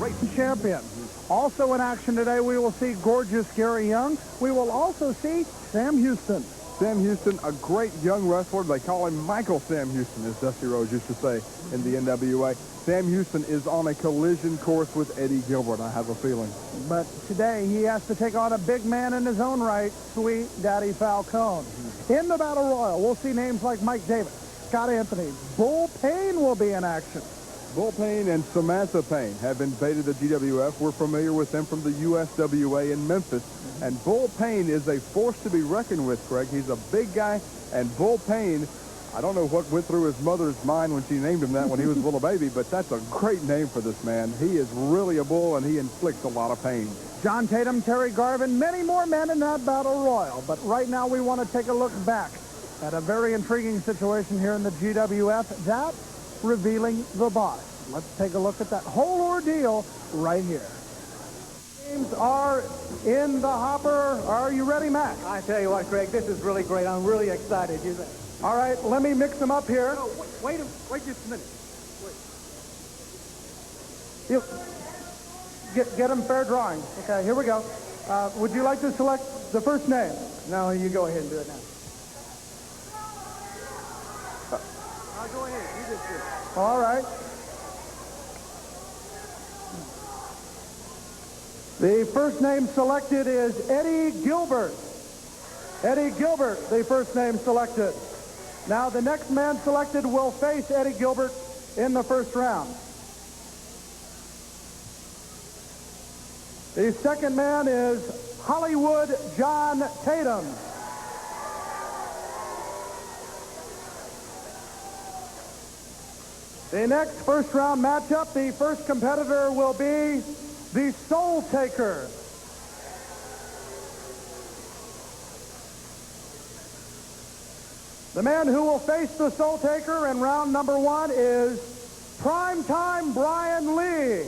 great champion. Also in action today, we will see gorgeous Gary Young. We will also see Sam Houston. Sam Houston, a great young wrestler. They call him Michael Sam Houston, as Dusty Rhodes used to say in the NWA. Sam Houston is on a collision course with Eddie Gilbert, I have a feeling. But today, he has to take on a big man in his own right, Sweet Daddy Falcone. In the Battle Royal, we'll see names like Mike Davis, Scott Anthony. Bull Payne will be in action. Bull Payne and Samantha Payne have invaded the GWF. We're familiar with them from the USWA in Memphis. And Bull Payne is a force to be reckoned with, Craig. He's a big guy. And Bull Payne, I don't know what went through his mother's mind when she named him that when he was a little baby, but that's a great name for this man. He is really a bull, and he inflicts a lot of pain. John Tatum, Terry Garvin, many more men in that Battle Royal. But right now, we want to take a look back at a very intriguing situation here in the GWF. That's revealing the boss. Let's take a look at that whole ordeal right here. Names are in the hopper. Are you ready, Mac? I tell you what, Craig, this is really great. I'm really excited. All right, let me mix them up here. No, wait just a minute. Get them fair drawing. Okay, here we go. Would you like to select the first name? No, you go ahead and do it now. I'll go ahead. You just do it. All right. The first name selected is Eddie Gilbert. Eddie Gilbert, the first name selected. Now, the next man selected will face Eddie Gilbert in the first round. The second man is Hollywood John Tatum. The next first round matchup, the first competitor will be the Soul Taker. The man who will face the Soul Taker in round number one is Primetime Brian Lee.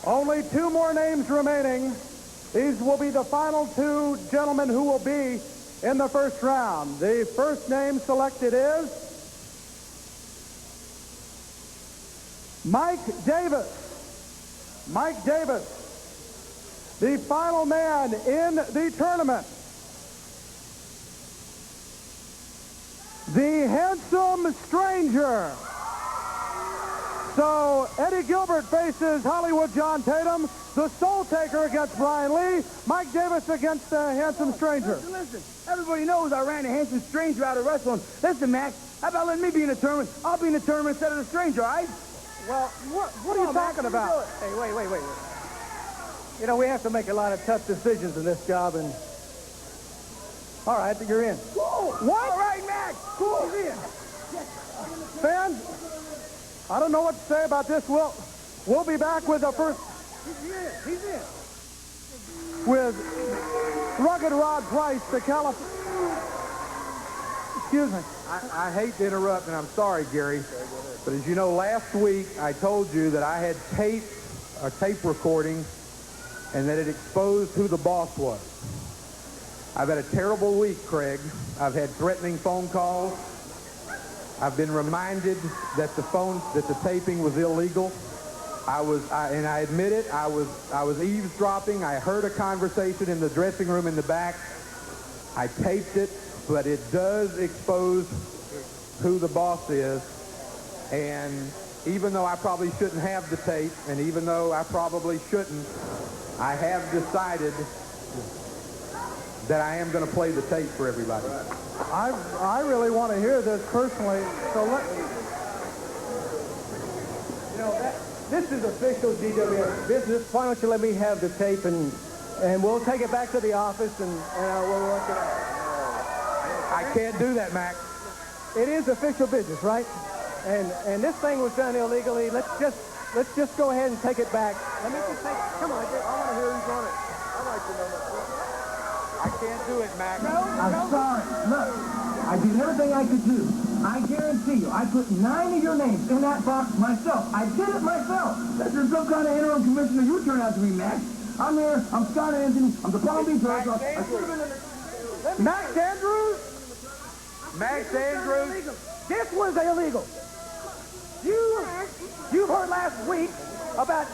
Only two more names remaining. These will be the final two gentlemen who will be in the first round. The first name selected is Mike Davis. Mike Davis, the final man in the tournament. The Handsome Stranger. So Eddie Gilbert faces Hollywood John Tatum, the Soul Taker against Brian Lee, Mike Davis against the Handsome Stranger. Listen, everybody knows I ran the Handsome Stranger out of wrestling. Listen, Max, how about letting me be in the tournament? I'll be in the tournament instead of the Stranger, all right? Well, what are you talking about? Hey, wait. You know, we have to make a lot of tough decisions in this job, and all right, you're in. Cool. What? All right, Max. Cool. He's in. Fans, I don't know what to say about this. We'll be back with the first. He's in. With Rugged Rod Price, the California. Excuse me. I hate to interrupt, and I'm sorry, Gary, but as you know, last week I told you that I had taped a tape recording and that it exposed who the boss was. I've had a terrible week, Craig. I've had threatening phone calls. I've been reminded that the taping was illegal. And I admit it, I was eavesdropping. I heard a conversation in the dressing room in the back. I taped it, but it does expose who the boss is. And even though I probably shouldn't have the tape, and even though I probably shouldn't, I have decided that I am going to play the tape for everybody. I really want to hear this personally. So This is official GWF business. Why don't you let me have the tape, and we'll take it back to the office, and we'll work it out. I can't do that, Max. It is official business, right? And this thing was done illegally. Let's just go ahead and take it back. Let me just take it. Come on, I want to hear who's on it. I'd like to know that. I can't do it, Max. I'm sorry. Look, I did everything I could do. I guarantee you, I put 9 of your names in that box myself. I did it myself. That's just some kind of interim commissioner you turn out to be, Max. I'm here. I'm Scott Anthony. I'm the Palm Beach Red Sox. Max Andrews? Max Andrews? This was illegal. You've heard last week about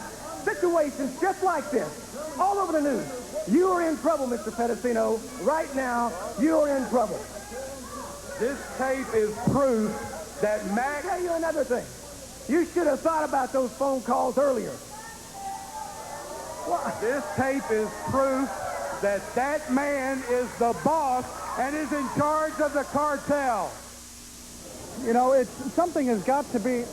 situations just like this, all over the news. You are in trouble, Mr. Pedicino. Right now, you are in trouble. This tape is proof that Max... I'll tell you another thing. You should have thought about those phone calls earlier. This tape is proof that that man is the boss and is in charge of the cartel. You know, something has got to be...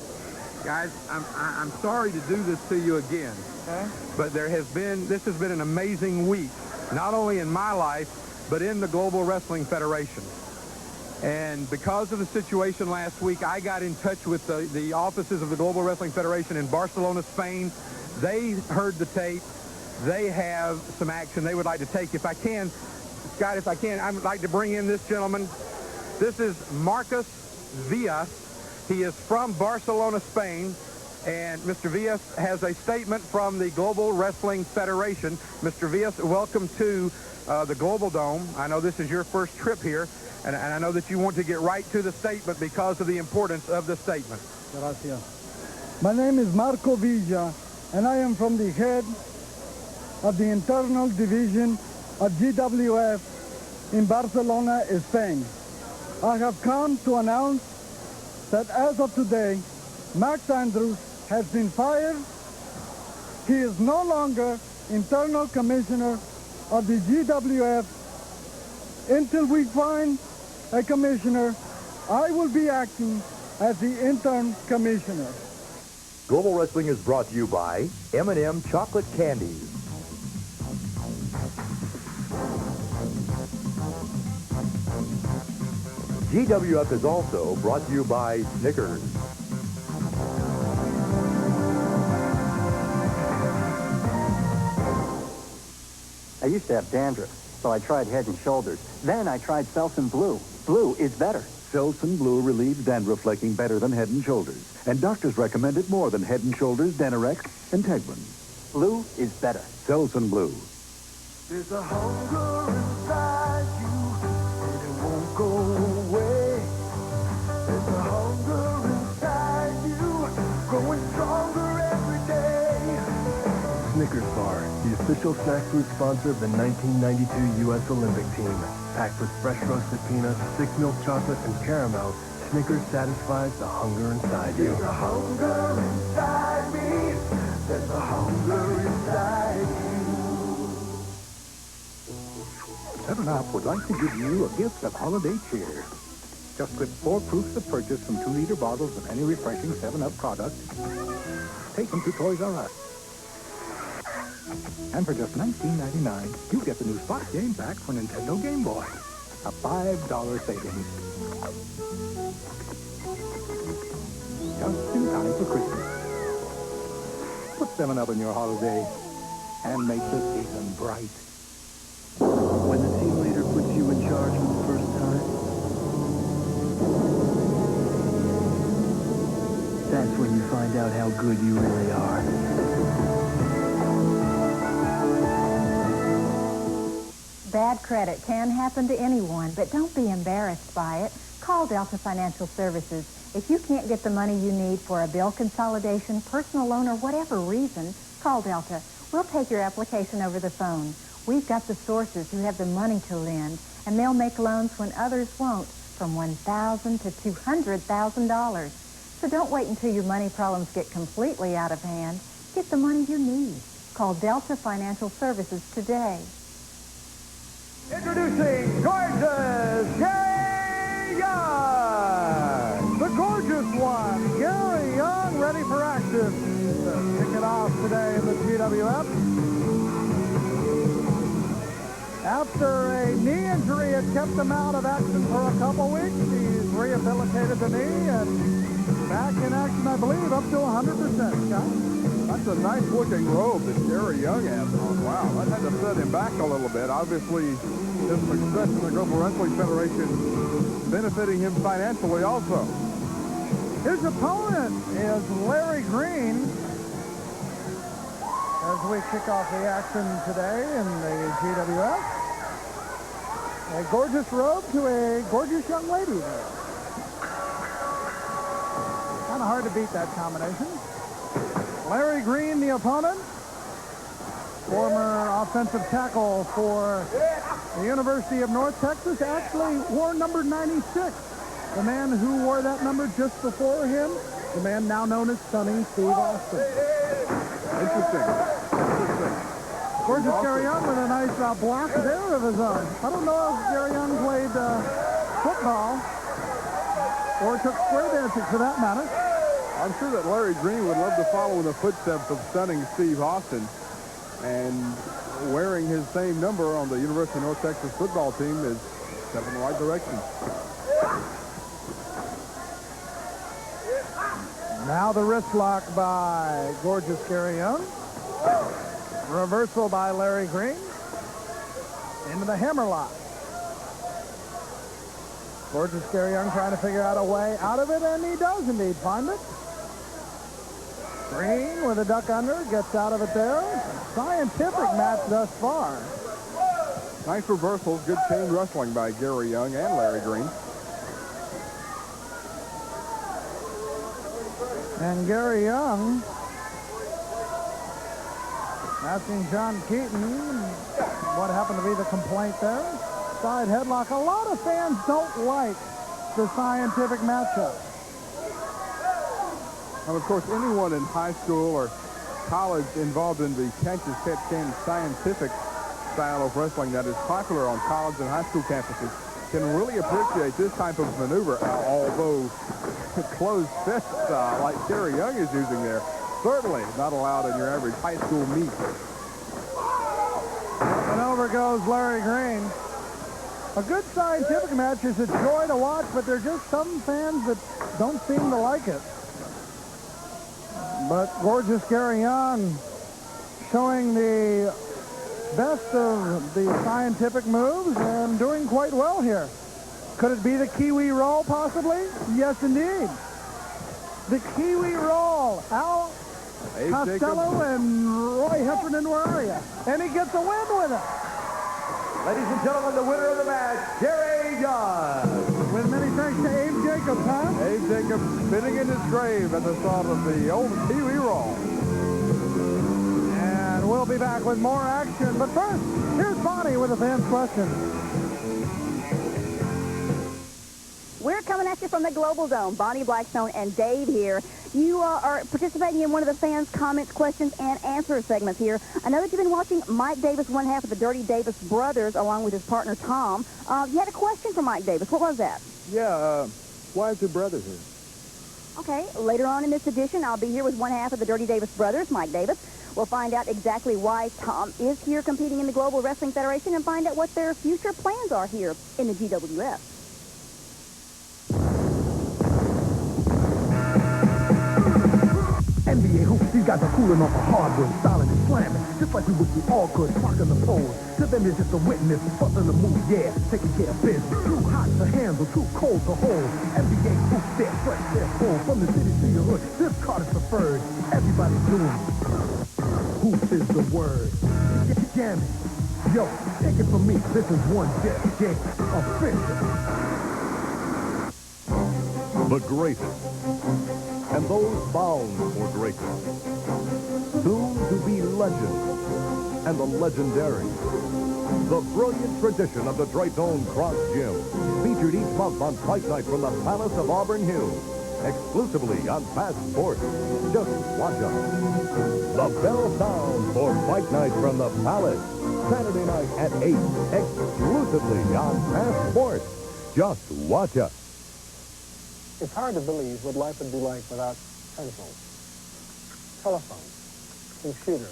Guys, I'm sorry to do this to you again, Okay. but this has been an amazing week, not only in my life, but in the Global Wrestling Federation. And because of the situation last week, I got in touch with the offices of the Global Wrestling Federation in Barcelona, Spain. They heard the tape. They have some action they would like to take. If I can, Scott, if I can, I would like to bring in this gentleman. This is Marcus Villas. He is from Barcelona, Spain, and Mr. Villas has a statement from the Global Wrestling Federation. Mr. Villas, welcome to the Global Dome. I know this is your first trip here, and I know that you want to get right to the statement because of the importance of the statement. Gracias. My name is Marco Villa, and I am from the head of the internal division of GWF in Barcelona, Spain. I have come to announce that as of today, Max Andrews has been fired. He is no longer internal commissioner of the GWF. Until we find a commissioner, I will be acting as the interim commissioner. Global Wrestling is brought to you by M&M Chocolate Candies. GWF is also brought to you by Snickers. I used to have dandruff, so I tried Head and Shoulders. Then I tried Selsun Blue. Blue is better. Selsun Blue relieves dandruff flaking better than Head and Shoulders. And doctors recommend it more than Head and Shoulders, Danarex, and Tegman. Blue is better. Selsun Blue. There's a hunger inside you, and it won't go away. There's a hunger inside you, growing stronger every day. Snickers Bar, the official snack food sponsor of the 1992 U.S. Olympic team. Packed with fresh roasted peanuts, thick milk chocolate, and caramel, Snickers satisfies the hunger inside you. There's a hunger inside me. There's a hunger inside you. 7-Up would like to give you a gift of holiday cheer. Just clip 4 proofs of purchase from 2-liter bottles of any refreshing 7-Up product. Take them to Toys R Us. And for just $19.99, you get the new Spot game pack for Nintendo Game Boy. A $5 savings. Just in time for Christmas. Put 7-Up in your holiday and make the season bright. When the team leader puts you in charge for the first time, that's when you find out how good you really are. Bad credit can happen to anyone, but don't be embarrassed by it. Call Delta Financial Services. If you can't get the money you need for a bill consolidation, personal loan, or whatever reason, call Delta. We'll take your application over the phone. We've got the sources who have the money to lend, and they'll make loans when others won't, from $1,000 to $200,000. So don't wait until your money problems get completely out of hand. Get the money you need. Call Delta Financial Services today. Introducing gorgeous Gary Young! The gorgeous one, Gary Young, ready for action. Kick it off today in the GWF. After a knee injury had kept him out of action for a couple weeks, he's rehabilitated the knee and back in action, I believe, up to 100%, Scott. That's a nice-looking robe that Gary Young has on. Wow, that had to set him back a little bit. Obviously, his success in the Global Wrestling Federation benefiting him financially also. His opponent is Larry Green. As we kick off the action today in the GWF. A gorgeous robe to a gorgeous young lady there. Kind of hard to beat that combination. Larry Green, the opponent. Former offensive tackle for the University of North Texas, actually wore number 96. The man who wore that number just before him, the man now known as Stunning Steve Austin. Interesting. Gorgeous Gary Young with a nice block there of his own. I don't know if Gary Young played football or took square dancing for that matter. I'm sure that Larry Green would love to follow in the footsteps of Stunning Steve Austin. And wearing his same number on the University of North Texas football team is a step in the right direction. Now the wrist lock by Gorgeous Gary Young. Reversal by Larry Green. Into the hammer lock. Gorgeous Gary Young trying to figure out a way out of it, and he does indeed find it. Green with a duck under, gets out of it there. Scientific match thus far. Nice reversals, good chain wrestling by Gary Young and Larry Green. And Gary Young asking John Keaton what happened to be the complaint there. Side headlock. A lot of fans don't like the scientific matchup. And of course, anyone in high school or college involved in the catch-as-catch-can scientific style of wrestling that is popular on college and high school campuses can really appreciate this type of maneuver, although closed fist like Gary Young is using there, certainly not allowed in your average high school meet. And over goes Larry Green. A good scientific match is a joy to watch, but there are just some fans that don't seem to like it. But Gorgeous Gary Young showing the best of the scientific moves and doing quite well here. Could it be the Kiwi roll, possibly? Yes, indeed. The Kiwi roll. Al Costello and Roy Heffernan, where are you? And he gets a win with it. Ladies and gentlemen, the winner of the match, Gary Young. With many thanks to Abe Jacobs, huh? Abe Jacobs spinning in his grave at the thought of the old Kiwi roll. And we'll be back with more action. But first, here's Bonnie with a fan's question. We're coming at you from the Global Zone. Bonnie Blackstone and Dave here. You are participating in one of the fans' comments, questions, and answer segments here. I know that you've been watching Mike Davis, one half of the Dirty Davis Brothers, along with his partner, Tom. You had a question for Mike Davis. What was that? Yeah, why is your brother here? Okay, later on in this edition, I'll be here with one half of the Dirty Davis Brothers, Mike Davis. We'll find out exactly why Tom is here competing in the Global Wrestling Federation and find out what their future plans are here in the GWF. NBA hoops, these guys are cooling off a hardwood, styling and slamming, just like we wish we all could, parking the poles. To them, it's just a witness, busting the move, yeah, taking care of business. Too hot to handle, too cold to hold. NBA hoops, they're fresh, they're full. From the city to your hood, this card is preferred. Everybody's doing it. Hoops is the word. Jam it. Yo, take it from me, this is one Jeff J. Official. The greatest. And those bound for greatness. Soon to be legends. And the legendary. The brilliant tradition of Detroit's own Cross Gym. Featured each month on Fight Night from the Palace of Auburn Hills. Exclusively on Fast Sports. Just watch us. The bell sounds for Fight Night from the Palace. Saturday night at 8. Exclusively on Fast Sports. Just watch us. It's hard to believe what life would be like without pencils, telephones, computers,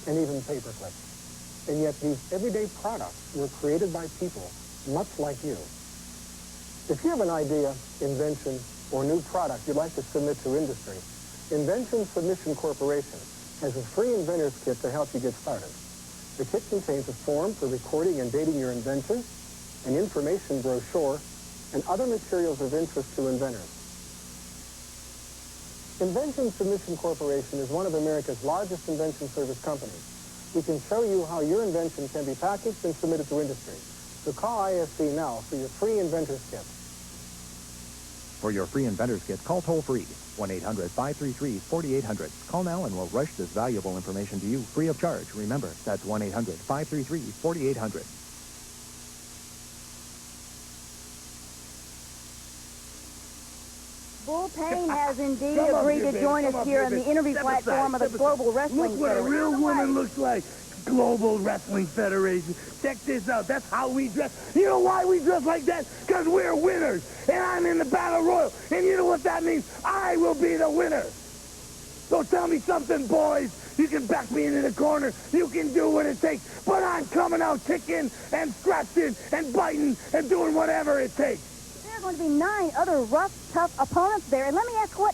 and even paperclips. And yet these everyday products were created by people much like you. If you have an idea, invention, or new product you'd like to submit to industry, Invention Submission Corporation has a free inventor's kit to help you get started. The kit contains a form for recording and dating your invention, an information brochure, and other materials of interest to inventors. Invention Submission Corporation is one of America's largest invention service companies. We can show you how your invention can be packaged and submitted to industry. So call ISC now for your free inventor's kit. For your free inventor's kit, call toll-free 1-800-533-4800. Call now and we'll rush this valuable information to you free of charge. Remember, that's 1-800-533-4800. Bull Payne has indeed agreed to join us here on the interview platform of the Global Wrestling Look what a real woman looks like. Global Wrestling Federation. Check this out. That's how we dress. You know why we dress like that? Because we're winners. And I'm in the Battle Royal. And you know what that means? I will be the winner. So tell me something, boys. You can back me into the corner. You can do what it takes. But I'm coming out kicking and scratching and biting and doing whatever it takes. There are going to be 9 other rough, tough opponents there. And let me ask what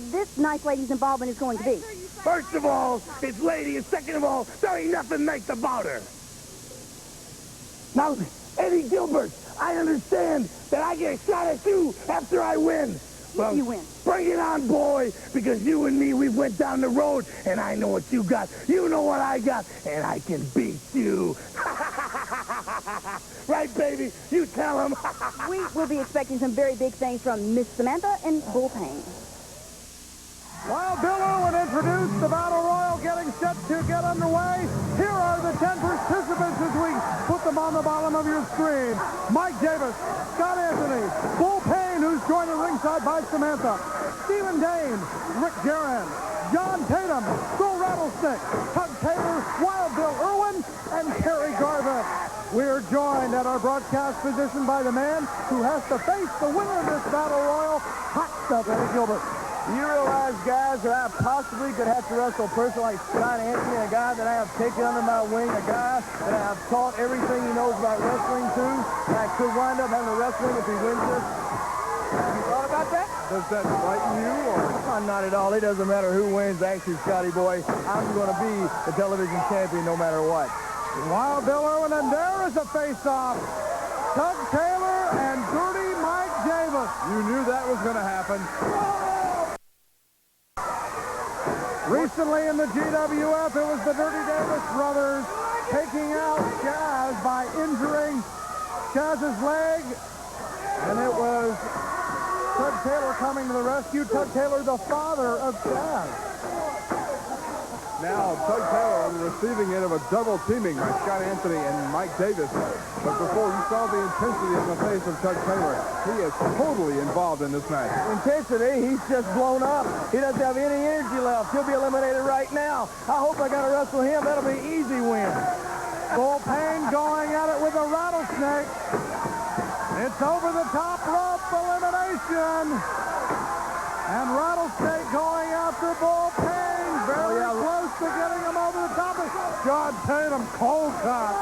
this nice lady's involvement is going to be. First of all, it's lady, and second of all, there ain't nothing nice about her. Now, Eddie Gilbert, I understand that I get a shot at you after I win. Well, you win. Bring it on, boy, because you and me, we went down the road, and I know what you got. You know what I got, and I can beat you. Right, baby? You tell him. We will be expecting some very big things from Miss Samantha and Bull Payne. While Bill Irwin introduced the Battle Royal getting set to get underway, here are the 10 participants as we put them on the bottom of your screen. Mike Davis, Scott Anthony, Bull Payne, who's joined at ringside by Samantha, Stephen Dane, Rick Guerin, John Tatum, Bill Rattlesnake, Tug Taylor, Wild Bill Irwin, and Terry Garvin. We're joined at our broadcast position by the man who has to face the winner of this Battle Royal, Hot Stuff Eddie Gilbert. You realize, guys, that I possibly could have to wrestle a person like Scott Anthony, a guy that I have taken under my wing, a guy that I have taught everything he knows about wrestling to, and I could wind up having to wrestle him if he wins this? You thought about that? Does that frighten you, or? Not at all. It doesn't matter who wins. Actually, Scotty boy, I'm going to be the television champion no matter what. Wild Bill Irwin, and there is a face-off. Tug Taylor and Dirty Mike Davis. You knew that was going to happen. Recently in the GWF, it was the Dirty Davis brothers taking out Chaz by injuring Chaz's leg. And it was Tug Taylor coming to the rescue. Tug Taylor, the father of Chaz. Now, Tug Taylor on the receiving end of a double teaming by Scott Anthony and Mike Davis. But before you saw the intensity on the face of Tug Taylor, he is totally involved in this match. Intensity, he's just blown up. He doesn't have any energy left. He'll be eliminated right now. I hope I got to wrestle him. That'll be an easy win. Bull Payne going at it with a rattlesnake. It's over the top rope elimination. And Rattlesnake going after Bull Payne. Very close to getting him over the top. John Tatum, cold cut.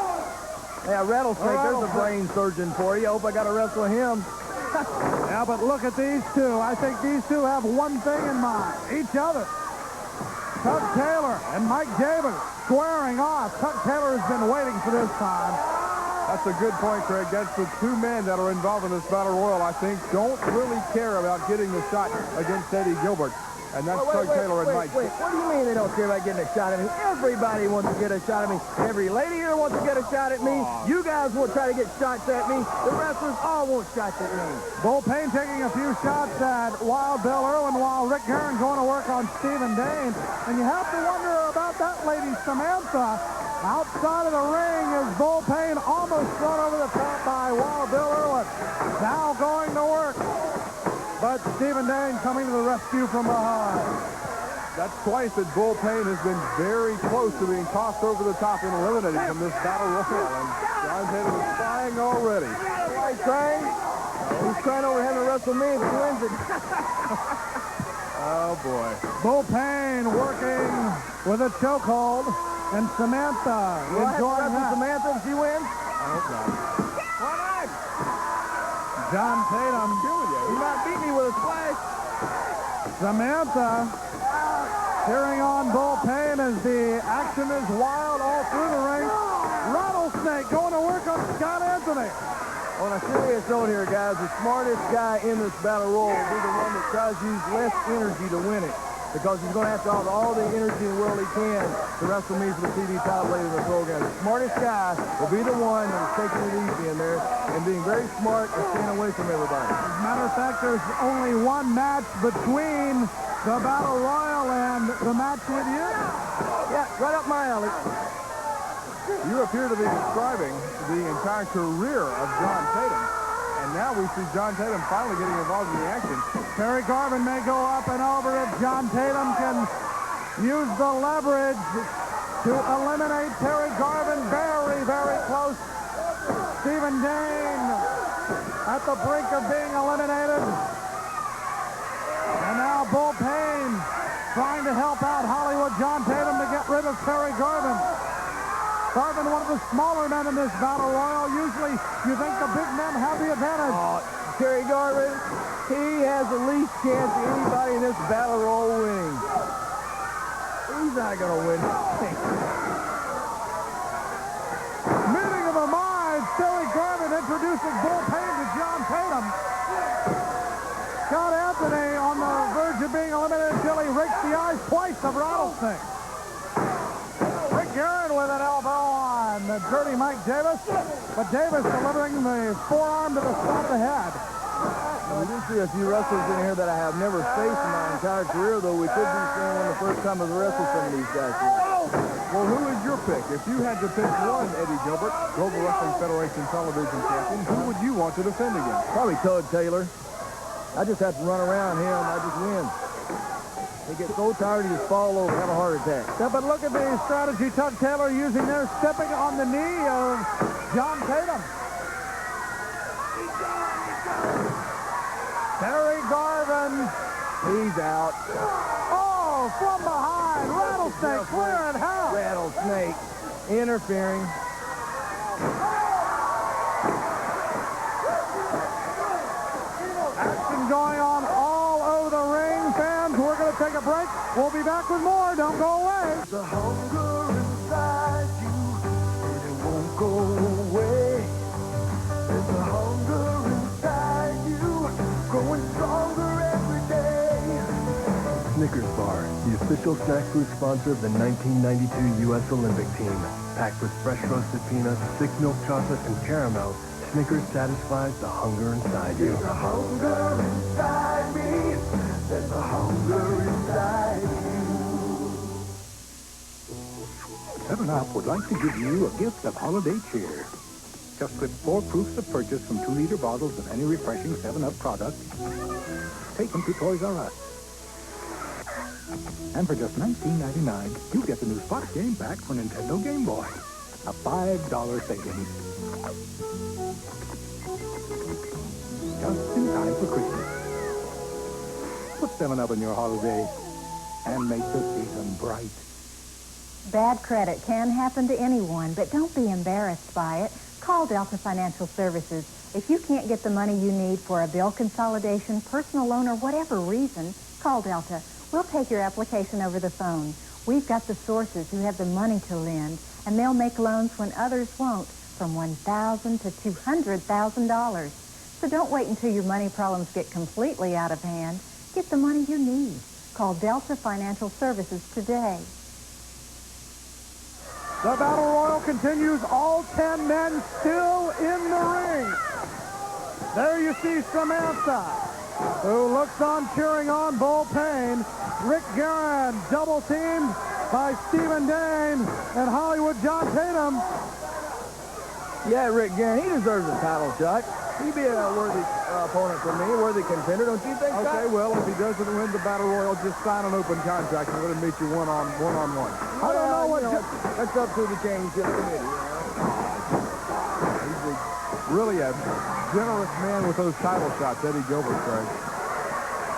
Yeah, Rattlesnake, there's a brain surgeon for you. I hope I got to wrestle him. Yeah, but look at these two. I think these two have one thing in mind. Each other. Tug Taylor and Mike Davis squaring off. Tug Taylor has been waiting for this time. That's a good point, Craig. That's the 2 men that are involved in this Battle Royal, I think, don't really care about getting the shot against Eddie Gilbert. And that's Tug Taylor and Mike. Wait, what do you mean they don't care about getting a shot at me? Everybody wants to get a shot at me. Every lady here wants to get a shot at me. You guys will try to get shots at me. The wrestlers all want shots at me. Bull Payne taking a few shots at Wild Bill Irwin while Rick Guerin going to work on Stephen Dane. And you have to wonder about that lady, Samantha. Outside of the ring is Bull Payne almost thrown over the top by Wild Bill Irwin. Now going to work. But Stephen Dane coming to the rescue from behind. That's twice that Bull Payne has been very close to being tossed over the top and eliminated from this Battle Royal. And John Tatum is flying already. Right, trying? He's trying over him to wrestle me if he wins it. Oh, boy. Bull Payne working with a chokehold. And Samantha enjoying that. Samantha if she wins? I hope not. Why not? John Tatum. He might beat me with a splash. Samantha cheering on Bull Payne as the action is wild all through the ring. Rattlesnake going to work on Scott Anthony. On a serious note here, guys, the smartest guy in this battle royal will be the one that tries to use less energy to win it. because he's going to have to have all the energy in the world he can to wrestle me for the TV title later in the program. The smartest guy will be the one that's taking it easy in there and being very smart and staying away from everybody. As a matter of fact, there's only one match between the Battle Royal and the match with you. Yeah, right up my alley. You appear to be describing the entire career of John Tatum. And now we see John Tatum finally getting involved in the action. Terry Garvin may go up and over if John Tatum can use the leverage to eliminate Terry Garvin. Very, very close. Stephen Dane at the brink of being eliminated. And now Bull Payne trying to help out Hollywood John Tatum to get rid of Terry Garvin. Garvin, one of the smaller men in this battle royal. Usually, you think the big men have the advantage. Terry Garvin, he has the least chance of anybody in this battle royal winning. He's not going to win. Meeting of the minds. Terry Garvin introducing Bull Payne to John Tatum. Scott Anthony on the verge of being eliminated until he rakes the eyes twice of Rattlesnake. Garvin with an elbow on the dirty Mike Davis, but Davis delivering the forearm to the spot of the head. We do see a few wrestlers in here that I have never faced in my entire career, though we could be seeing one the first time I've wrestled some of these guys. Well, who is your pick? If you had to pick one, Eddie Gilbert, Global Wrestling Federation television champion, who would you want to defend against? Probably Tug Taylor. I just have to run around him. I just win. He gets so tired, he just fall over, have a heart attack. Yeah, but look at the strategy Tug Taylor using there, stepping on the knee of John Tatum. Terry Garvin. He's out. Oh, from behind. Rattlesnake clearing house. Rattlesnake interfering. Action going on all over the ring. Fans, we're going to take a break. We'll be back with more. Don't go away. The hunger inside you, and it won't go away. There's a hunger inside you, growing stronger every day. Snickers Bar, the official snack food sponsor of the 1992 U.S. Olympic team. Packed with fresh roasted peanuts, thick milk chocolate, and caramel, Snickers satisfies the hunger inside you. There's a hunger inside me. There's a hunger inside you. 7-Up would like to give you a gift of holiday cheer. Just slip 4 proofs of purchase from 2-liter bottles of any refreshing 7-Up product. Take them to Toys R Us. And for just $19.99, you get the new Fox Game Pack for Nintendo Game Boy. A $5 savings. Just in time for Christmas. Put 7-Up in your holiday and make the season bright. Bad credit can happen to anyone, but don't be embarrassed by it. Call Delta Financial Services. If you can't get the money you need for a bill consolidation, personal loan, or whatever reason, call Delta. We'll take your application over the phone. We've got the sources who have the money to lend, and they'll make loans when others won't, from $1,000 to $200,000. So don't wait until your money problems get completely out of hand. Get the money you need. Call Delta Financial Services today. The Battle Royal continues. All 10 men still in the ring. There you see Samantha, who looks on, cheering on Bull Payne. Rick Guerin, double teamed by Stephen Dane and Hollywood John Tatum. Yeah, Rick Guerin, he deserves a title shot. He'd be a worthy opponent for me, a worthy contender, don't you think, Okay, well, if he doesn't win the Battle Royal, just sign an open contract and let him meet you one-on-one. I don't know what... That's up to the championship committee, He's really a generous man with those title shots, Eddie Gilbert, Craig.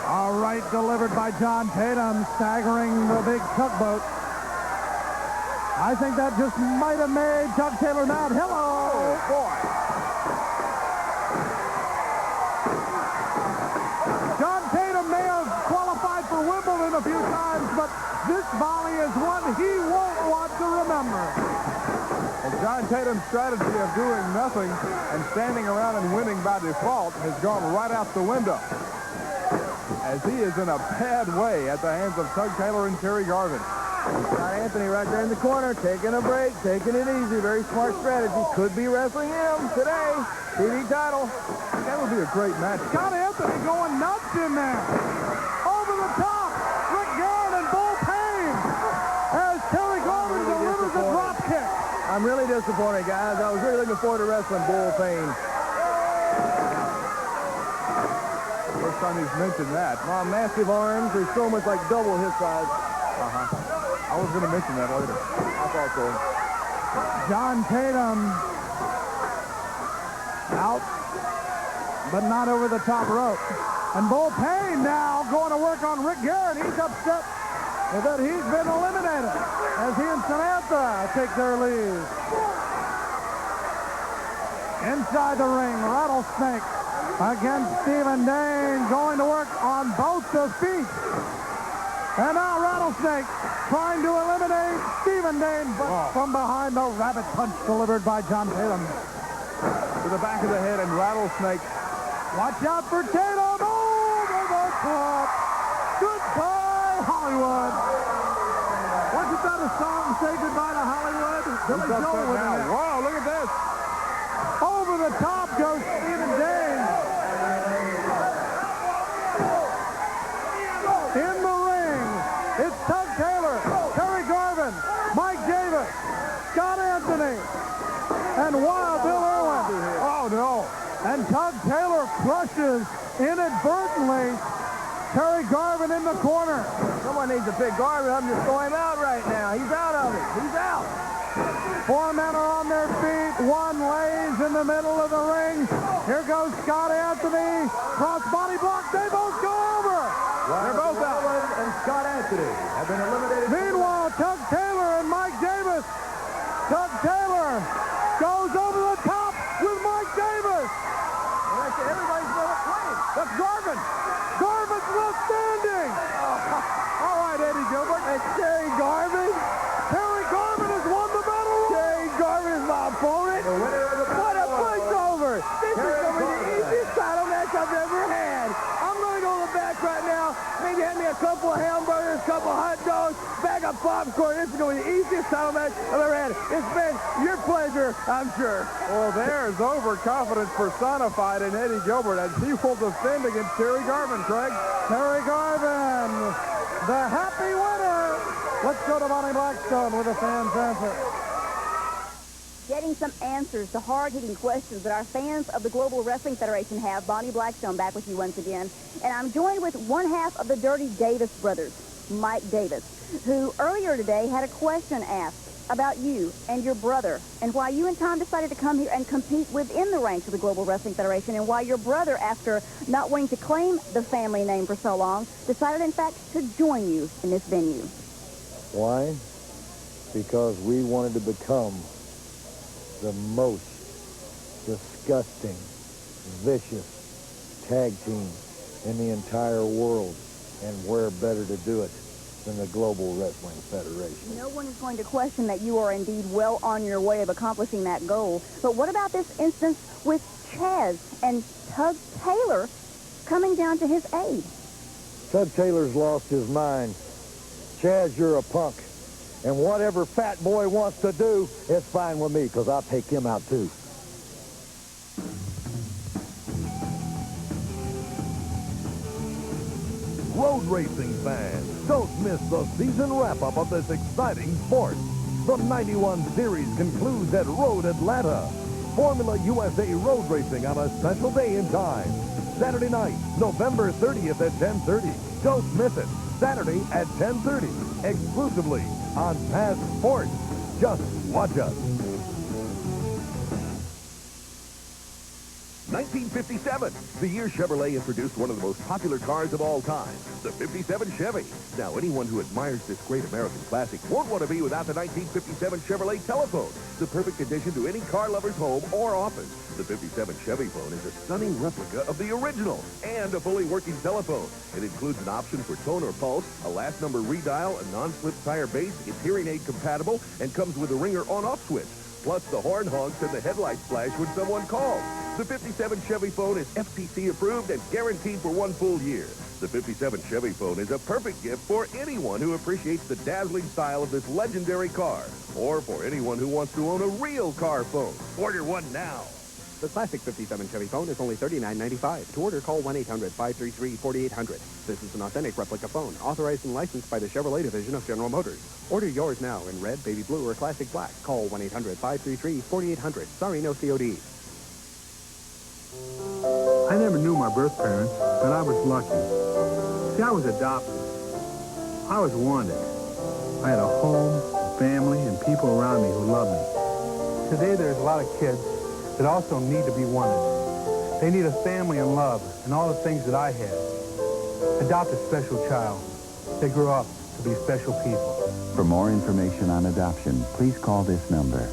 All right, delivered by John Tatum, staggering the big tugboat. I think that just might have made Chuck Taylor mad. Hello, boy. John Tatum may have qualified for Wimbledon a few times, but this volley is one he won't want to remember. And John Tatum's strategy of doing nothing and standing around and winning by default has gone right out the window. as he is in a bad way at the hands of Tug Taylor and Terry Garvin. Got Anthony right there in the corner, taking a break, taking it easy. Very smart strategy. Could be wrestling him today. TV title. That would be a great match. Scott Anthony going nuts in there. Over the top. Rick Garrett and Bull Payne as Terry Garvin delivers a drop kick. I'm really disappointed, guys. I was really looking forward to wrestling Bull Payne. First time he's mentioned that. Massive arms. They're so much like double his size. I was going to mention that later. I thought so. John Tatum out, but not over the top rope. And Bull Payne now going to work on Rick Garrett. He's upset that he's been eliminated as he and Samantha take their lead. Inside the ring, Rattlesnake against Stephen Dane, going to work on both the feet. And now Rattlesnake trying to eliminate Stephen Dane, but from behind, the rabbit punch delivered by John Tatum. To the back of the head, and Rattlesnake. Watch out for Tatum, over the top. Goodbye, Hollywood. Wasn't that a song, Say Goodbye to Hollywood? Billy Joel with it. Wow, look at this. Over the top goes Stephen Dane. In the ring, it's Tug Taylor, Terry Garvin, Mike Davis, Scott Anthony, and Wild Bill Irwin. Oh, no. And Tug Taylor crushes inadvertently Terry Garvin in the corner. Someone needs to pick Garvin up and just throw him out right now. He's out of it. He's out. 4 men are on their feet. 1 lays in the middle of the ring. Here goes Scott Anthony. Cross body block. They both go over. They're both out. And Scott Anthony have been eliminated. Meanwhile, Tug Taylor and Mike Davis. Tug Taylor goes over the top with Mike Davis. Everybody's going to play. That's Garvin. Garvin's still standing. All right, Eddie Gilbert. It's Terry Garvin. Terry Garvin has won the battle. Terry Garvin is my opponent. What a pushover. This is going to be the easiest title match I've ever had. I'm going to go to the back right now. Maybe have me a couple of hamburgers, a couple of hot dogs, bag of popcorn. This is going to be the easiest title match I've ever had. It's been your pleasure, I'm sure. Well, there's overconfidence personified in Eddie Gilbert as he will defend against Terry Garvin, Craig. Terry Garvin, the happy winner. Let's go to Bonnie Blackstone with a fan's answer. Getting some answers to hard-hitting questions that our fans of the Global Wrestling Federation have. Bonnie Blackstone back with you once again. And I'm joined with one half of the Dirty Davis brothers, Mike Davis, who earlier today had a question asked about you and your brother and why you and Tom decided to come here and compete within the ranks of the Global Wrestling Federation, and why your brother, after not wanting to claim the family name for so long, decided, in fact, to join you in this venue. Why? Because we wanted to become the most disgusting, vicious tag team in the entire world. And where better to do it than the Global Wrestling Federation? No one is going to question that you are indeed well on your way of accomplishing that goal. But what about this instance with Chaz and Tug Taylor coming down to his aid? Tug Taylor's lost his mind. Chaz, you're a punk. And whatever fat boy wants to do is fine with me, because I'll take him out too. Road racing fans, don't miss the season wrap-up of this exciting sport. The 91 Series concludes at Road Atlanta. Formula USA Road Racing on a special day and time. Saturday night, November 30th at 10:30. Don't miss it. Saturday at 10:30, exclusively on Pass Sports. Just watch us. 1957, the year Chevrolet introduced one of the most popular cars of all time, the 57 Chevy. Now, anyone who admires this great American classic won't want to be without the 1957 Chevrolet telephone, the perfect addition to any car lover's home or office. The 57 Chevy phone is a stunning replica of the original and a fully working telephone. It includes an option for tone or pulse, a last number redial, a non-slip tire base, it's hearing aid compatible, and comes with a ringer on-off switch. Plus, the horn honks and the headlights flash when someone calls. The 57 Chevy phone is FCC approved and guaranteed for 1 full year. The The 57 Chevy phone is a perfect gift for anyone who appreciates the dazzling style of this legendary car, or for anyone who wants to own a real car phone. Order one now. The classic 57 Chevy phone is only $39.95. To order, call 1-800-533-4800. This is an authentic replica phone, authorized and licensed by the Chevrolet division of General Motors. Order yours now in red, baby blue, or classic black. Call 1-800-533-4800. Sorry, no COD. I never knew my birth parents, but I was lucky. See, I was adopted. I was wanted. I had a home, a family, and people around me who loved me. Today, there's a lot of kids that also need to be wanted. They need a family and love and all the things that I had. Adopt a special child. They grow up to be special people. For more information on adoption, please call this number.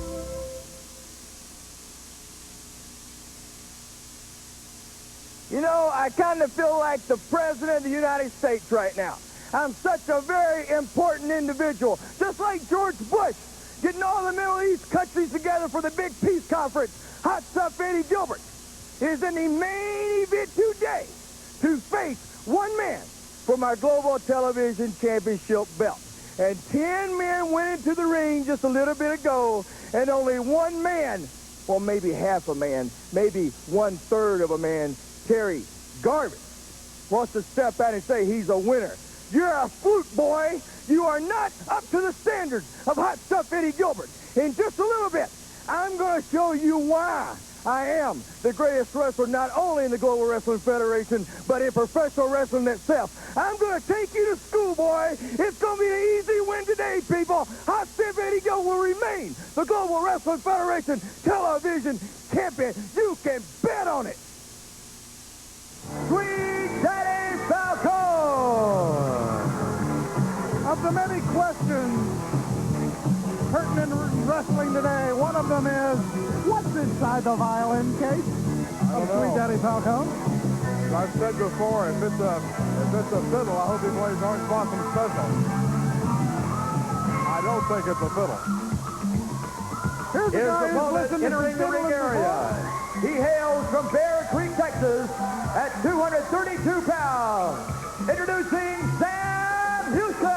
You know, I kind of feel like the President of the United States right now. I'm such a very important individual, just like George Bush, getting all the Middle East countries together for the big peace conference. Hot stuff Eddie Gilbert is in the main event today to face one man for my Global Television Championship belt. And 10 men went into the ring just a little bit ago, and only one man, well, maybe half a man, maybe 1/3 of a man, Terry Garvin, wants to step out and say he's a winner. You're a flute, boy. You are not up to the standards of Hot Stuff Eddie Gilbert. In just a little bit, I'm going to show you why I am the greatest wrestler not only in the Global Wrestling Federation, but in professional wrestling itself. I'm going to take you to school, boy. It's going to be an easy win today, people. Hot Stuff Eddie Gilbert will remain the Global Wrestling Federation television champion. You can bet on it. Sweet Daddy Falcone! Of the many questions pertinent in wrestling today, one of them is, what's inside the violin case of Sweet Daddy Falcone? I've said before, if it's a fiddle, I hope he plays Orange Blossom Special. I don't think it's a fiddle. Here's His opponent entering the ring area. He hails from Bear Creek, Texas, at 232 pounds. Introducing Sam Houston.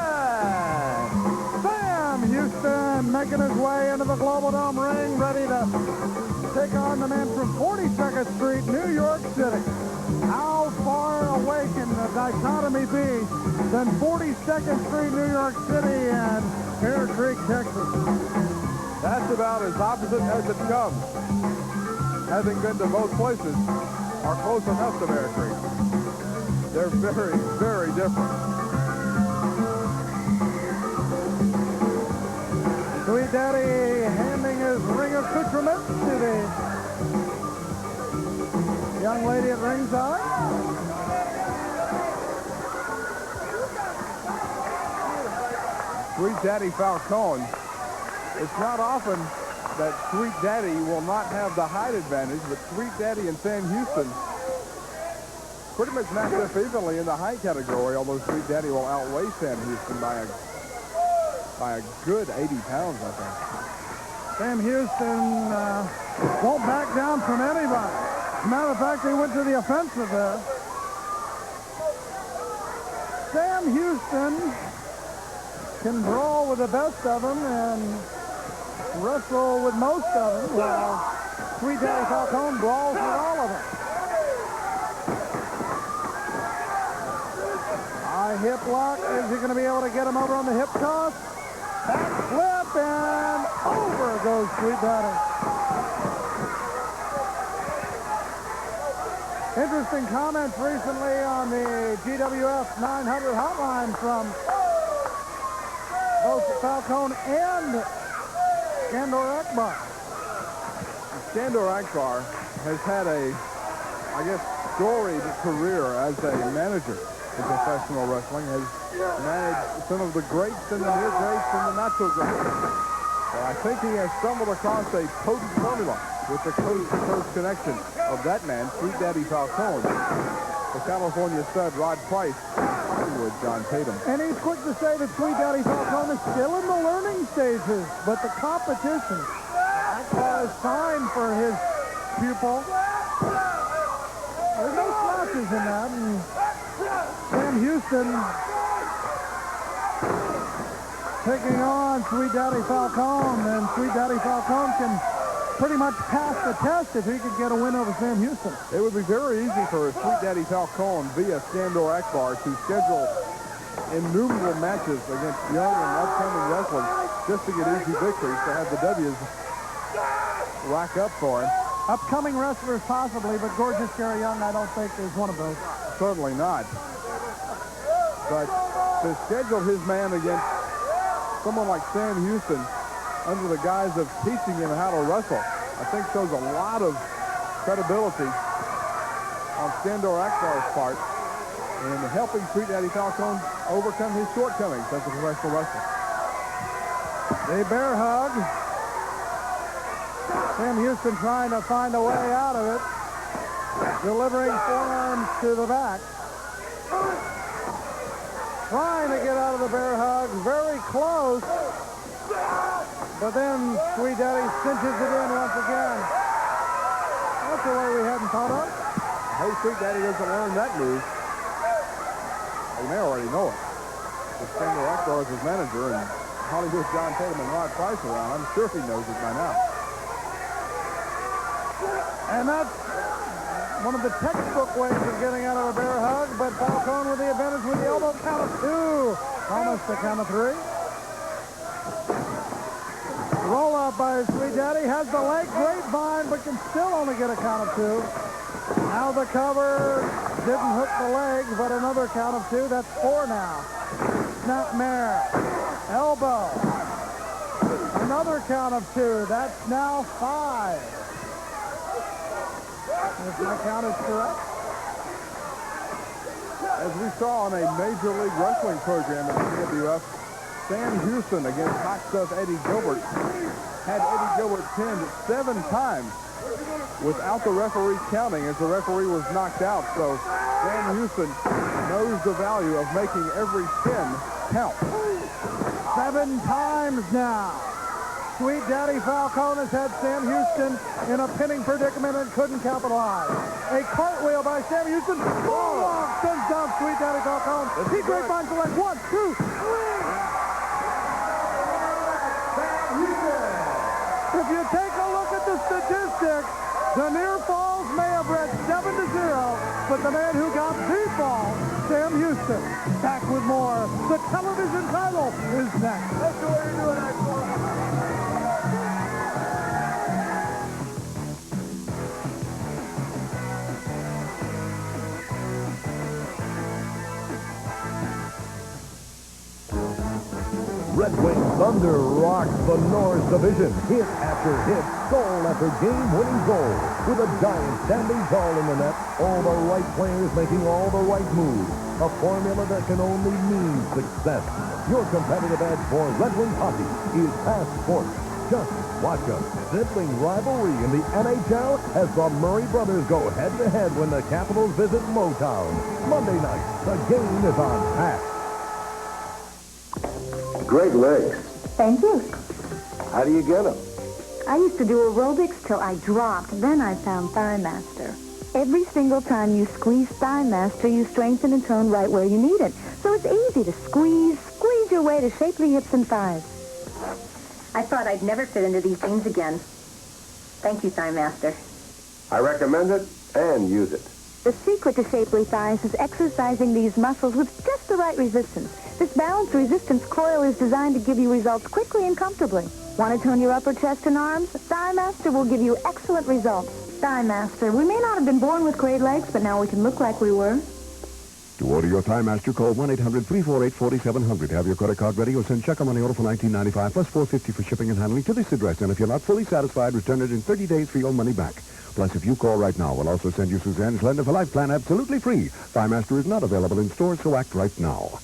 Sam Houston making his way into the Global Dome ring, ready to take on the man from 42nd Street, New York City. How far away can the dichotomy be than 42nd Street, New York City, and Bear Creek, Texas? That's about as opposite as it comes. Having been to both places, are close enough to Bear Creek. They're very, very different. Sweet Daddy handing his ring accoutrements to the young lady at ringside. Sweet Daddy Falcone. It's not often that Sweet Daddy will not have the height advantage, but Sweet Daddy and Sam Houston pretty much matched up evenly in the height category, although Sweet Daddy will outweigh Sam Houston by a good 80 pounds, I think. Sam Houston won't back down from anybody. As a matter of fact, he went to the offensive there. Sam Houston can brawl with the best of them and wrestle with most of them, while Sweet Daddy Falcone brawls with all of them. High hip lock. Is he going to be able to get him over on the hip toss? Back flip, and over goes Sweet Daddy. Interesting comments recently on the GWF 900 hotline from both Falcone and Skandor Akbar. Skandor Akbar has had a, I guess, storied career as a manager in professional wrestling, has managed some of the greats and the near greats and the not so great. But I think he has stumbled across a potent formula with the coast-to-coast connection of that man, Sweet Daddy Falcone. The California stud, Rod Price, Hollywood, John Tatum. And he's quick to say that Sweet Daddy Falcone is still in the learning stages, but the competition, Akbar is fine for his pupil. There's no slouches in that, and Sam Houston taking on Sweet Daddy Falcone, and Sweet Daddy Falcone can pretty much pass the test if he could get a win over Sam Houston. It would be very easy for Sweet Daddy Falcone via Skandor Akbar to schedule innumerable matches against young and upcoming wrestlers just to get easy victories, to have the W's rack up for him. Upcoming wrestlers possibly, but Gorgeous Gary Young, I don't think is one of those. Certainly not. But to schedule his man against someone like Sam Houston under the guise of teaching him how to wrestle, I think shows a lot of credibility on Skandor Akbar's part in helping Sweet Daddy Falcone overcome his shortcomings as a professional wrestler. The bear hug. Sam Houston trying to find a way out of it. Delivering forearms to the back. Trying to get out of the bear hug. Very close. But then Sweet Daddy cinches it in once again. That's the way we hadn't thought of. I hope Sweet Daddy doesn't learn that move. He may already know it. With Skandor Akbar as his manager and Hollywood John Tatum and Rod Price around, I'm sure he knows it by now. And that's one of the textbook ways of getting out of a bear hug, but Falcone with the advantage with the elbow count of 2. Almost the count of 3. Roll up by Sweet Daddy, has the leg grapevine, but can still only get a count of 2. Now the cover, didn't hook the leg, but another count of 2. That's 4 now. Snapmare, elbow, another count of 2. That's now 5. If my count is correct. As we saw on a Major League Wrestling program at the GWF, Sam Houston against Hot Stuff Eddie Gilbert had Eddie Gilbert pinned 7 times without the referee counting, as the referee was knocked out. So Sam Houston knows the value of making every pin count. 7 times now. Sweet Daddy Falcone has had Sam Houston in a pinning predicament and couldn't capitalize. A cartwheel by Sam Houston. Bulldog sends down Sweet Daddy Falcone. He grapevines the leg. 1, 2, 3. If you take a look at the statistics, the near falls may have read 7-0, but the man who got the fall, Sam Houston. Back with more. The television title is next. That's the way to do it, Akbar. Red Wing Thunder rocks the North Division, hit after hit, goal after game-winning goal. With a giant standing tall in the net, all the right players making all the right moves. A formula that can only mean success. Your competitive edge for Red Wing hockey is past sports. Just watch a sibling rivalry in the NHL as the Murray brothers go head-to-head when the Capitals visit Motown. Monday night, the game is on Pass. Great legs. Thank you. How do you get them? I used to do aerobics till I dropped. Then I found Thigh Master. Every single time you squeeze Thigh Master, you strengthen and tone right where you need it. So it's easy to squeeze your way to shapely hips and thighs. I thought I'd never fit into these jeans again. Thank you, Thigh Master. I recommend it and use it. The secret to shapely thighs is exercising these muscles with just the right resistance. This balanced resistance coil is designed to give you results quickly and comfortably. Want to tone your upper chest and arms? Thigh Master will give you excellent results. Thigh Master. We may not have been born with great legs, but now we can look like we were. To order your Thigh Master, call 1-800-348-4700. Have your credit card ready or send check or money order for $19.95 plus $4.50 for shipping and handling to this address. And if you're not fully satisfied, return it in 30 days for your money back. Plus, if you call right now, we'll also send you Suzanne's Lender for Life plan absolutely free. Thigh Master is not available in stores, so act right now.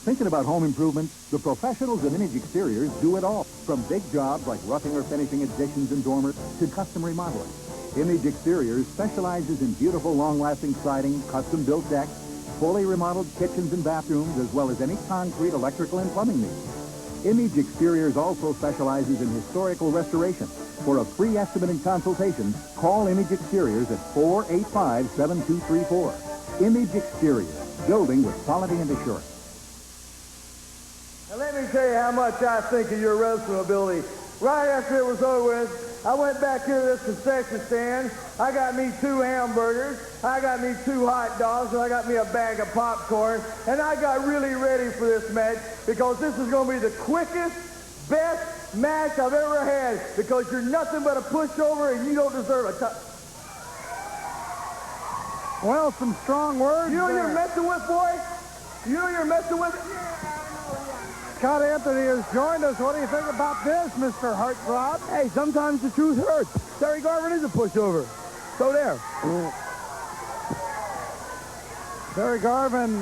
Thinking about home improvements? The professionals at Image Exteriors do it all. From big jobs like roughing or finishing additions and dormers to custom remodeling. Image Exteriors specializes in beautiful, long-lasting siding, custom-built decks, fully remodeled kitchens and bathrooms, as well as any concrete, electrical, and plumbing needs. Image Exteriors also specializes in historical restoration. For a free estimate and consultation, call Image Exteriors at 485-7234. Image Exteriors, building with quality and assurance. Now let me tell you how much I think of your wrestling ability. Right after it was over with, I went back here to this concession stand. I got me 2 hamburgers. I got me 2 hot dogs. And I got me a bag of popcorn. And I got really ready for this match because this is going to be the quickest, best match I've ever had because you're nothing but a pushover and you don't deserve a touch. Well, some strong words. You know there. you're messing with, boy? You know you're messing with? Scott Anthony has joined us. What do you think about this, Mr. Heartthrob? Hey, sometimes the truth hurts. Terry Garvin is a pushover. So there. Terry Garvin,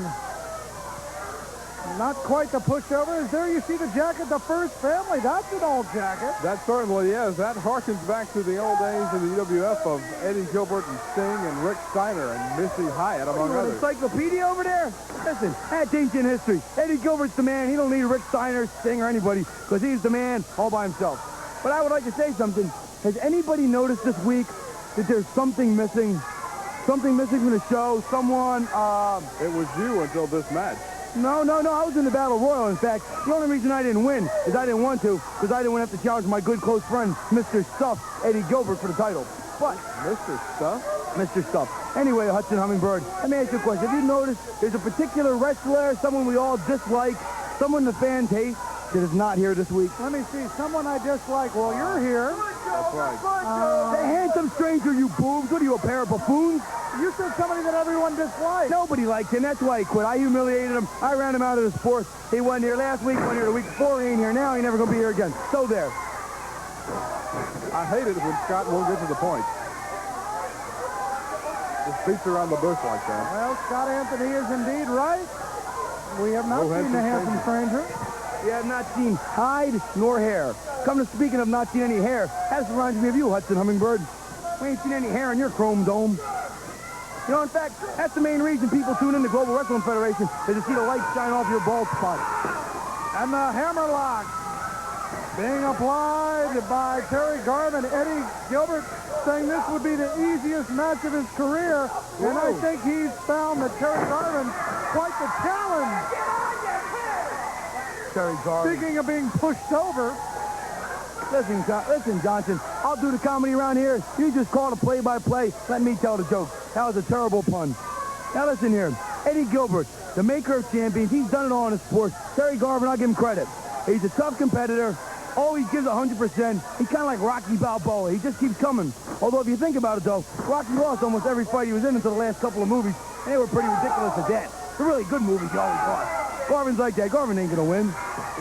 not quite the pushover. Is there you see the jacket, the First Family? That's an old jacket. That certainly is. That harkens back to the old days of the GWF of Eddie Gilbert and Sting and Rick Steiner and Missy Hyatt, among An others. encyclopedia over there? Listen, that's ancient history. Eddie Gilbert's the man. He don't need Rick Steiner, Sting, or anybody because he's the man all by himself. But I would like to say something. Has anybody noticed this week that there's something missing? Something missing from the show? Someone, It was you until this match. No, I was in the Battle Royal. In fact, the only reason I didn't win is I didn't want to because I didn't want to have to challenge my good close friend, Mr. Stuff, Eddie Gilbert, for the title. But Mr. Stuff? Mr. Stuff. Anyway, Hudson Hummingbird, let me ask you a question. Have you noticed there's a particular wrestler, someone we all dislike, someone the fans hate, that is not here this week? Let me see. Someone I dislike. Well, you're here. That's right. The handsome stranger, you boobs. What are you, a pair of buffoons? You said somebody that everyone dislikes. Nobody liked him. That's why he quit. I humiliated him. I ran him out of the sport. He wasn't here last week, wasn't here the week before. He ain't here now. He never going to be here again. So there. I hate it when Scott won't get to the point. Just beats around the bush like that. Well, Scott Anthony is indeed right. We have not seen the handsome stranger. We have not seen hide nor hair. Come to speaking of not seen any hair, that reminds me of you, Hudson Hummingbird. We ain't seen any hair in your chrome dome. You know, in fact, that's the main reason people tune in to Global Wrestling Federation is to see the light shine off your bald spot. And the hammerlock being applied by Terry Garvin. Eddie Gilbert saying this would be the easiest match of his career. And I think he's found that Terry Garvin quite the challenge. Terry Garvin. Speaking of being pushed over. Listen, Johnson, I'll do the comedy around here. You just call it a play-by-play. Let me tell the joke. That was a terrible pun. Now listen here. Eddie Gilbert, the maker of champions, he's done it all in his sport. Terry Garvin, I'll give him credit. He's a tough competitor. Always gives 100%. He's kind of like Rocky Balboa. He just keeps coming. Although if you think about it, though, Rocky lost almost every fight he was in until the last couple of movies, and they were pretty ridiculous at that. They're really good movies he always lost. Garvin's like that. Garvin ain't going to win.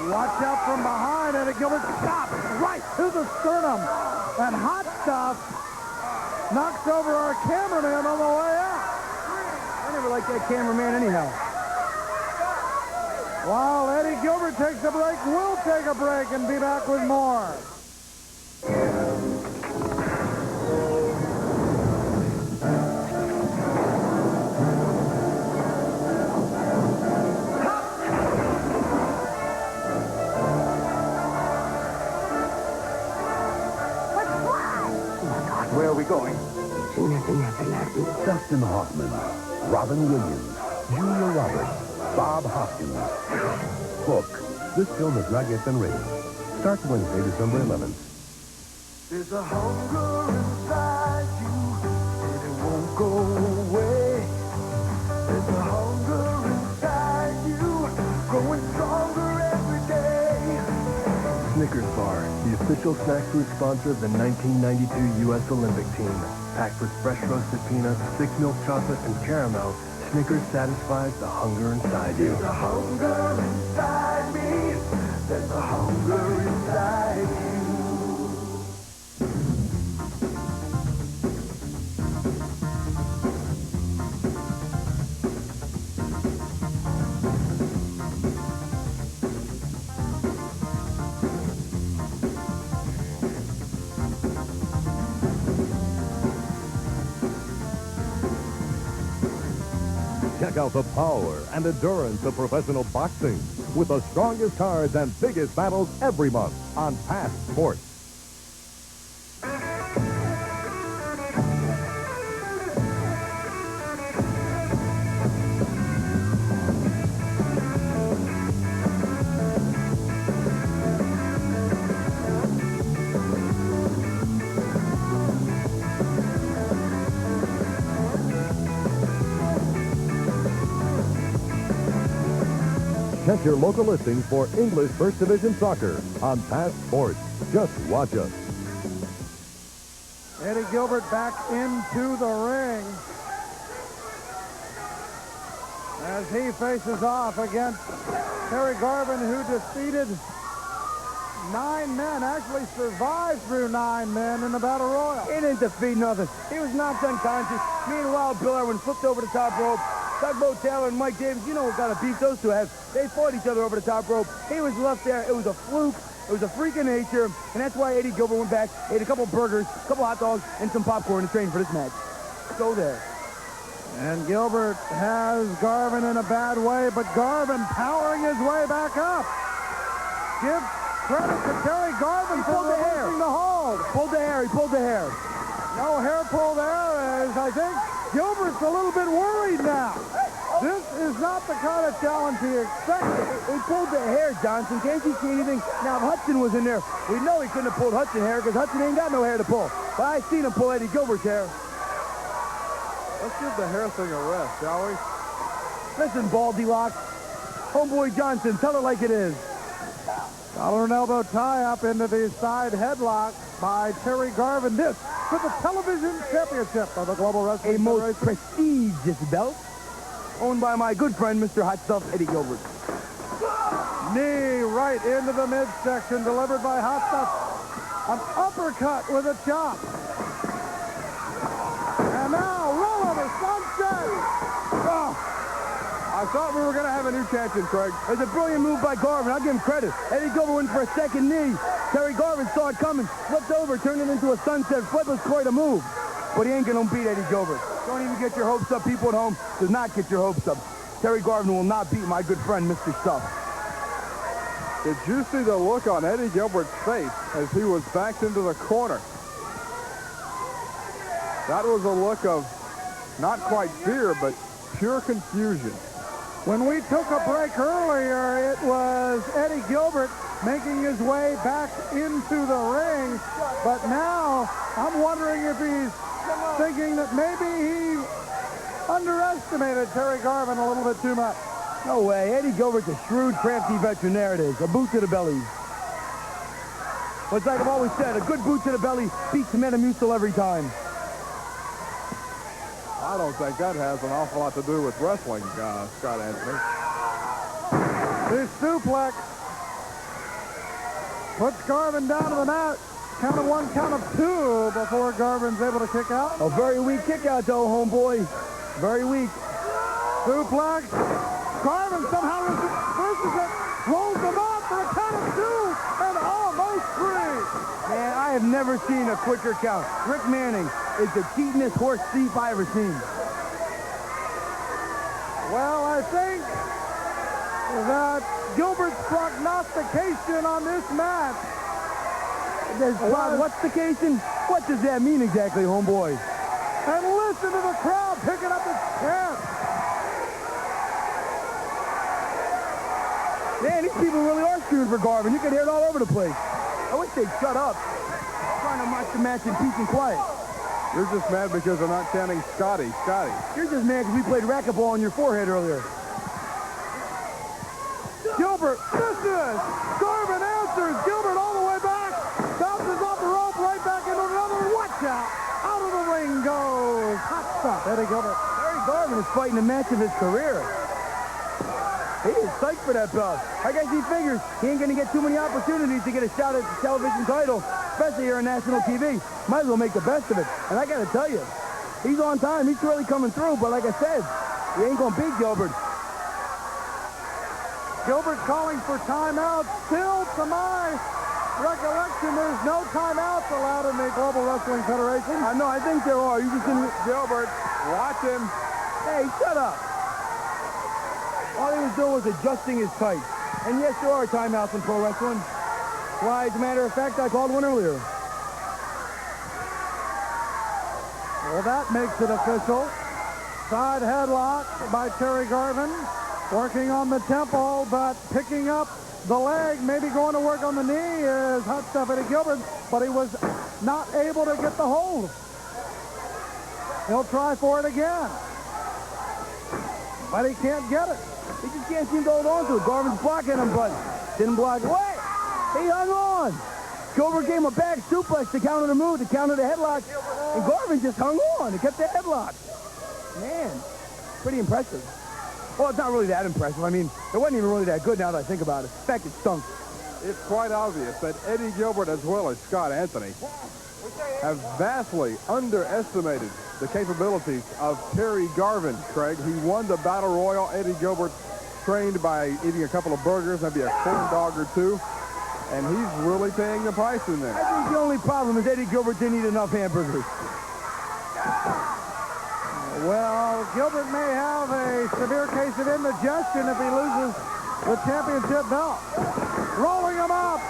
Watch out from behind. Eddie Gilbert stops right to the sternum. And Hot Stuff knocks over our cameraman on the way out. I never liked that cameraman anyhow. While Eddie Gilbert takes a break, we'll take a break and be back with more. Where are we going? Dustin Hoffman, Robin Williams, Julia Roberts, Bob Hoskins. Book. This film has not yet been rated. Starts Wednesday, December 11th. There's a hunger inside you, and it won't go away. There's a hunger inside you, growing stronger every day. Snickers Bar, the official snack food sponsor of the 1992 U.S. Olympic team. Packed with fresh roasted peanuts, thick milk chocolate, and caramel, Snickers satisfies the hunger inside you. There's a hunger inside me. There's a hunger inside you. Check out the power and endurance of professional boxing with the strongest cards and biggest battles every month on Past Sports. Check your local listings for English First Division Soccer on Past Sports. Just watch us. Eddie Gilbert back into the ring as he faces off against Terry Garvin, who defeated 9 men, actually survived through 9 men in the Battle Royal. He didn't defeat nothing. He was knocked unconscious. Meanwhile, Bill Irwin flipped over the top rope. Tugboat Taylor and Mike Davis, you know what kind of beat those two had. They fought each other over the top rope. He was left there. It was a fluke. It was a freak of nature, and that's why Eddie Gilbert went back, ate a couple burgers, a couple hot dogs, and some popcorn to train for this match. Go there. And Gilbert has Garvin in a bad way, but Garvin powering his way back up. Give credit to Terry Garvin for reversing the hold. Pulled the hair. He pulled the hair. No hair pull there, as I think Gilbert's a little bit worried now. This is not the kind of challenge he expected. He pulled the hair, Johnson. Can't you see anything? Now, if Hudson was in there, we know he couldn't have pulled Hudson hair because Hudson ain't got no hair to pull. But I seen him pull Eddie Gilbert's hair. Let's give the hair thing a rest, shall we? Listen, Baldy Lock. Homeboy Johnson, tell it like it is. Collar and elbow tie-up into the side headlock by Terry Garvin. This for the television championship of the Global Wrestling A most prestigious belt owned by my good friend, Mr. Hot Stuff, Eddie Gilbert. Knee right into the midsection, delivered by Hot Stuff. An uppercut with a chop. And now, roll over, sunset. Oh, I thought we were going to have a new champion, Craig. It's a brilliant move by Garvin. I'll give him credit. Eddie Gilbert went for a second knee. Terry Garvin saw it coming, flipped over, turned it into a sunset flip. Was quite a move. But he ain't going to beat Eddie Gilbert. Don't even get your hopes up, people at home. Do not get your hopes up. Terry Garvin will not beat my good friend, Mr. Stuff. Did you see the look on Eddie Gilbert's face as he was backed into the corner? That was a look of not quite fear, but pure confusion. When we took a break earlier, it was Eddie Gilbert making his way back into the ring. But now, I'm wondering if he's thinking that maybe he underestimated Terry Garvin a little bit too much. No way. Eddie Gilbert's a shrewd, crafty veteran. There it is. A boot to the belly. But it's like I've always said, a good boot to the belly beats Metamucil every time. I don't think that has an awful lot to do with wrestling, Scott Anthony. The suplex puts Garvin down to the mat. Count of 1, count of 2 before Garvin's able to kick out. A very weak kick out, though, homeboy. Very weak. Suplex. Garvin somehow reverses it, rolls him up for a count of 2, and almost 3. Man, I have never seen a quicker count. Rick Manning is the cheatingest horse thief I ever seen. Well, I think that Gilbert's prognostication on this match. Prognostication? What does that mean exactly, homeboy? And listen to the crowd picking up its chant. Man, these people really are screwed for Garvin. You can hear it all over the place. I wish they'd shut up. I'm trying to watch the match in peace and quiet. You're just mad because they're not chanting Scotty, Scotty. You're just mad because we played racquetball on your forehead earlier. Gilbert misses. Garvin answers. Gilbert all the way back. Bounces off the rope right back into another. Watch out. Out of the ring goes Hot Stuff, Eddie Gilbert. Terry Garvin is fighting the match of his career. He is psyched for that belt. I guess he figures he ain't going to get too many opportunities to get a shot at the television title, especially here on national TV. Might as well make the best of it. And I got to tell you, he's on time. He's really coming through. But like I said, he ain't going to beat Gilbert. Gilbert calling for timeouts. Still, to my recollection, there's no timeouts allowed in the Global Wrestling Federation. I know. I think there are. You just didn't... Gilbert, watch him. Hey, shut up. All he was doing was adjusting his tights. And yes, there are timeouts in pro wrestling. Why, as a matter of fact, I called one earlier. Well, that makes it official. Side headlock by Terry Garvin. Working on the temple, but picking up the leg. Maybe going to work on the knee is Hot Stuff Eddie Gilbert, but he was not able to get the hold. He'll try for it again. But he can't get it. He just can't seem to hold on to it. Garvin's blocking him, but didn't block it. Wait! He hung on. Gilbert gave him a back suplex to counter the move, to counter the headlock, and Garvin just hung on. He kept the headlock. Man, pretty impressive. Well, it's not really that impressive. I mean, it wasn't even really that good now that I think about it. In fact, it stunk. It's quite obvious that Eddie Gilbert, as well as Scott Anthony, have vastly underestimated the capabilities of Terry Garvin, Craig. He won the Battle Royal. Eddie Gilbert trained by eating a couple of burgers, maybe a corn dog or two, and he's really paying the price in there. I think the only problem is Eddie Gilbert didn't eat enough hamburgers. Well, Gilbert may have a severe case of indigestion if he loses the championship belt. Rolling him up.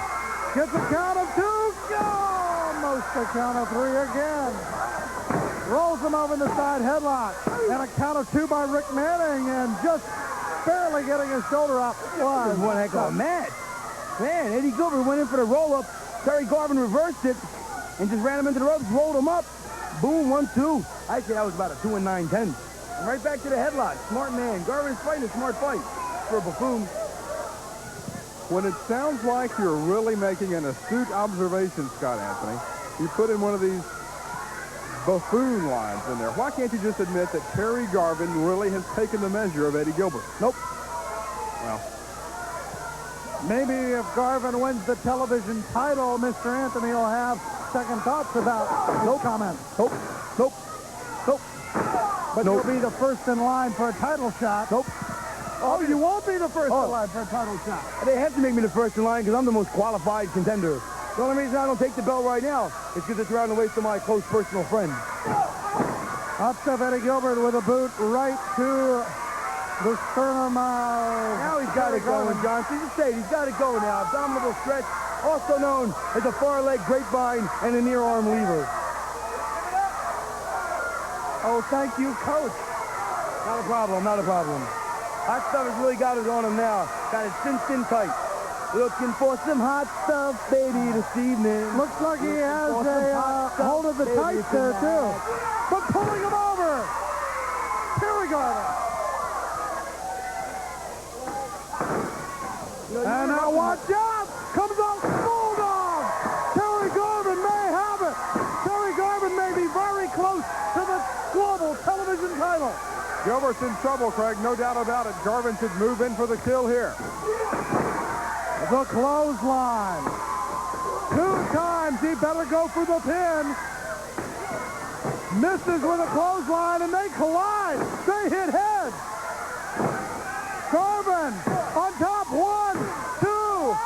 Gets a count of 2. Almost a count of 3 again. Rolls him over in the side headlock. And a count of 2 by Rick Manning. And just barely getting his shoulder up. This was one heck of a match. Man, Eddie Gilbert went in for the roll-up. Terry Garvin reversed it and just ran him into the ropes, rolled him up. Boom, 1-2. I'd say that was about a 2 and 9/10. And right back to the headlock. Smart man. Garvin's fighting a smart fight for a buffoon. When it sounds like you're really making an astute observation, Scott Anthony, you put in one of these buffoon lines in there. Why can't you just admit that Terry Garvin really has taken the measure of Eddie Gilbert? Nope. Well, maybe if Garvin wins the television title, Mr. Anthony will have second thoughts about his comments. Nope. Nope. Nope. But nope. you'll be the first in line for a title shot. Nope. Oh, you won't be the first in line for a title shot. They have to make me the first in line because I'm the most qualified contender. The only reason I don't take the belt right now is because it's around the waist of my close personal friend. Up step Eddie Gilbert with a boot right to the sternum. Now he's got it going, Johnson. Just say it. He's got it going now. Abdominal stretch, also known as a far leg grapevine and a near arm lever. Oh, thank you, Coach. Not a problem, not a problem. Hot stuff has really got it on him now. Got it cinched in tight. Looking for some hot stuff, baby, this evening. Looks like he has a hold of the tights there, too. But pulling him over. Terry Garvin. And now watch out. Comes out Bulldog. Terry Garvin may have it. Terry Garvin may be very close to the global television title. Gilbert's in trouble, Craig. No doubt about it. Garvin should move in for the kill here. The clothesline. 2 times. He better go for the pin. Misses with a clothesline, and they collide. They hit heads. Garvin on top. 1, 2.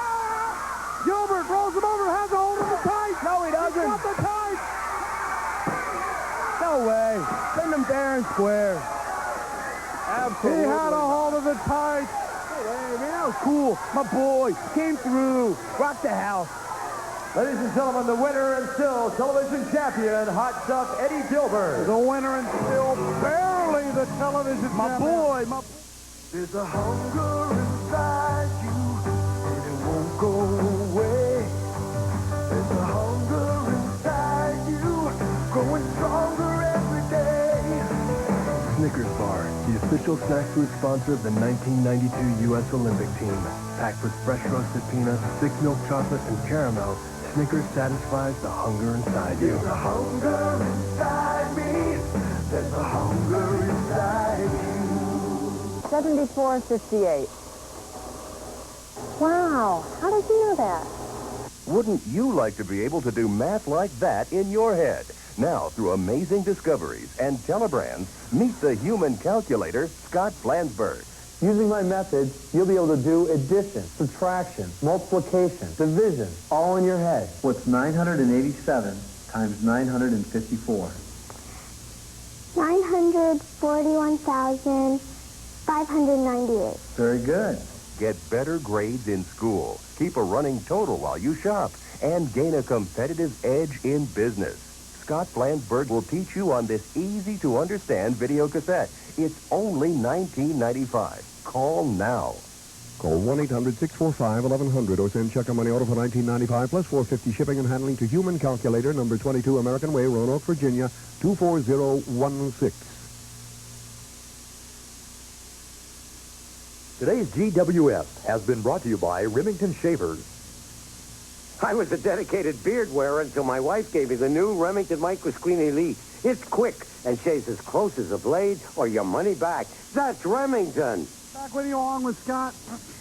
Gilbert rolls him over, has a hold of the tights. No, he doesn't. He's got the tights. No way. Send him fair and square. Absolutely. He had a hold of the tights. Hey, man, that was cool. My boy came through. Rocked the house. Ladies and gentlemen, the winner and still television champion, Hot Stuff Eddie Gilbert. The winner and still barely the television champion. My boy. There's a hunger inside you, and it won't go away. There's a hunger inside you, growing stronger every day. Snickers Bar, the official snack food sponsor of the 1992 U.S. Olympic team. Packed with fresh roasted peanuts, thick milk chocolate, and caramel, Snickers satisfies the hunger inside you. There's a hunger inside me. There's a hunger inside you. 74-58. Wow, how did you know that? Wouldn't you like to be able to do math like that in your head? Now, through amazing discoveries and telebrands, meet the human calculator, Scott Flansburgh. Using my method, you'll be able to do addition, subtraction, multiplication, division, all in your head. What's 987 times 954? 941,598. Very good. Get better grades in school, keep a running total while you shop, and gain a competitive edge in business. Scott Flansburgh will teach you on this easy-to-understand video cassette. It's only $19.95. Call now. Call 1-800-645-1100 or send check on money order for $19.95 plus $4.50 shipping and handling to Human Calculator, number 22 American Way, Roanoke, Virginia, 24016. Today's GWF has been brought to you by Remington Shavers. I was a dedicated beard wearer until my wife gave me the new Remington Microscreen Elite. It's quick and shaves as close as a blade or your money back. That's Remington. Back with you along with Scott.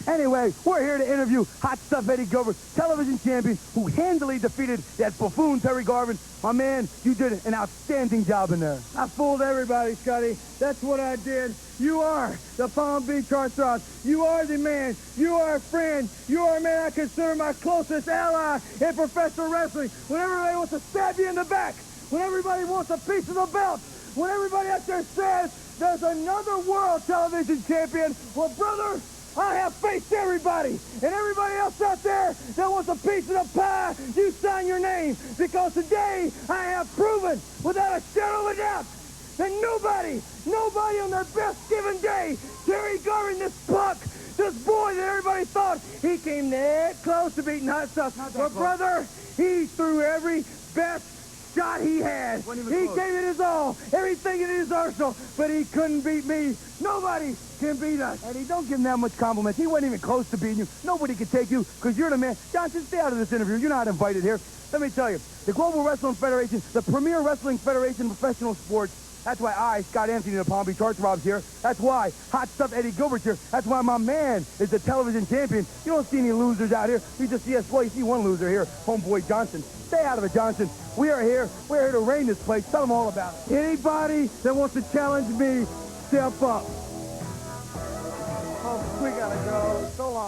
Anyway, we're here to interview Hot Stuff Eddie Gilbert, television champion, who handily defeated that buffoon Terry Garvin. My man, you did an outstanding job in there. I fooled everybody, Scotty. That's what I did. You are the Palm Beach heartthrob. You are the man. You are a friend. You are a man I consider my closest ally in professional wrestling. When everybody wants to stab you in the back, when everybody wants a piece of the belt, when everybody out there says there's another world television champion, well, brother, I have faced everybody. And everybody else out there that wants a piece of the pie, you sign your name. Because today I have proven, without a shadow of a doubt, that nobody on their best given day, Terry Garvin, this punk, this boy that everybody thought he came that close to beating Hot Stuff. But, brother, he threw every best shot he had. He gave it his all, everything in his arsenal, but he couldn't beat me. Nobody can beat us. Eddie, don't give him that much compliments. He wasn't even close to beating you. Nobody can take you because you're the man. Johnson, stay out of this interview. You're not invited here. Let me tell you, the Global Wrestling Federation, the premier wrestling federation in professional sports, that's why I, Scott Anthony, the Palm Beach Heartthrob's here. That's why Hot Stuff Eddie Gilbert's here. That's why my man is the television champion. You don't see any losers out here. You just see you see one loser here, homeboy Johnson. Stay out of it, Johnson. We are here. We're here to reign this place. Tell them all about it. Anybody that wants to challenge me, step up. Oh, we gotta go. So long.